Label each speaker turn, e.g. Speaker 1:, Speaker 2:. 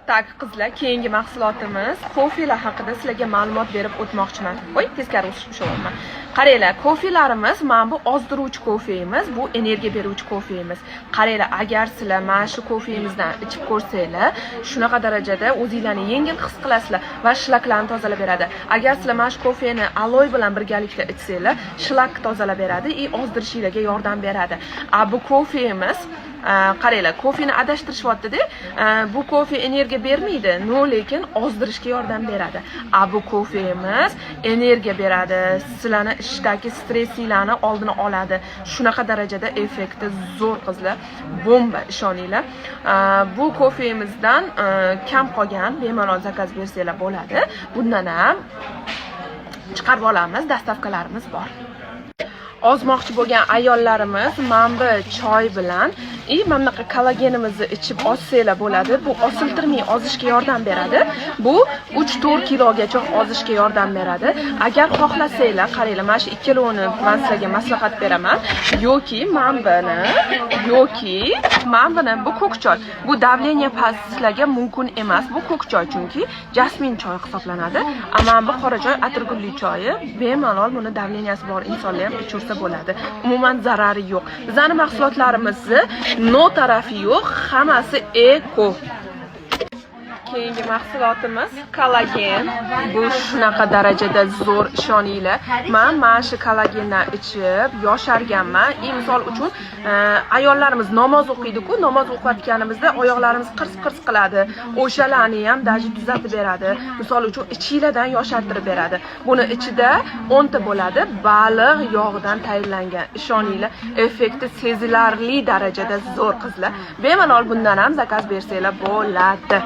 Speaker 1: Tak qizlar, keyingi mahsulotimiz kofelar haqida sizlarga ma'lumot berib o'tmoqchiman. Qo'y, teskari o'shaman. Qaranglar, kofelarimiz mana bu ozdiruvchi kofeyimiz, bu energiya beruvchi kofeyimiz. Qaranglar, agar sizlar mana shu kofeyimizdan ichib ko'rsanglar, shunaqa darajada o'zinglarni yengil his qilasizlar va shlaklarni tozalab beradi. Agar sizlar mana shu kofeni aloy bilan birgalikda ichsanglar, shlak tozalab beradi va ozdirishinglarga yordam beradi. Bu kofeyimiz qaranglar, kofeni adashtirishyapti-da. Bu kofe energiya bermaydi, lekin ozdirishga yordam beradi. Bu kofemiz energiya beradi, sizlarni ishdagi stressinglarni oldini oladi. Shunaqa darajada effekti zo'r qizlar, bomba, ishoninglar. Bu kofemizdan kam qolgan bemalol zakaz bersanglar bo'ladi. Bundan ham chiqarib olamiz, dastavkalarimiz bor. Ozmoqchi bo'lgan ayollarimiz mana bu choy bilan mana bunaqa kollagenimizni ichib ozsanglar bo'ladi. Bu osiltirmay ozishga yordam beradi. Bu 3-4 kilogacha ozishga yordam beradi. Agar xohlasanglar, qaranglar, mana shu ikkalovini men sizlarga maslahat beraman. Yoki mana buni, bu ko'k choy. Bu davleniya pastlarga mumkin emas. Bu ko'k choy chunki jasmin choy hisoblanadi. Ammo bu qora choy, atirgulli choyi, bemalol buni davleniyasi bor insonlar ham ichursa bo'ladi. Umuman zarari yo'q. Bizning mahsulotlarimizni no tarafi yo'q, hammasi eko. Keyingi mahsulotimiz kollagen. Bu shunaqa darajada zo'r, ishoninglar. Men mana shu kollagendan ichib yosharganman. Misol uchun ayollarimiz namoz o'qiydi-ku, namoz o'qiyotganimizda oyoqlarimiz qirs-qirs qiladi. O'shalarni ham daji tuzatib beradi. Misol uchun ichinglardan yoshartirib beradi. Buni ichida 10 ta bo'ladi, baliq yog'idan tayyorlangan. Ishoninglar, effekti sezilarli darajada zo'r qizlar. Bemalol bundan ham zakaz bersanglar bo'ladi.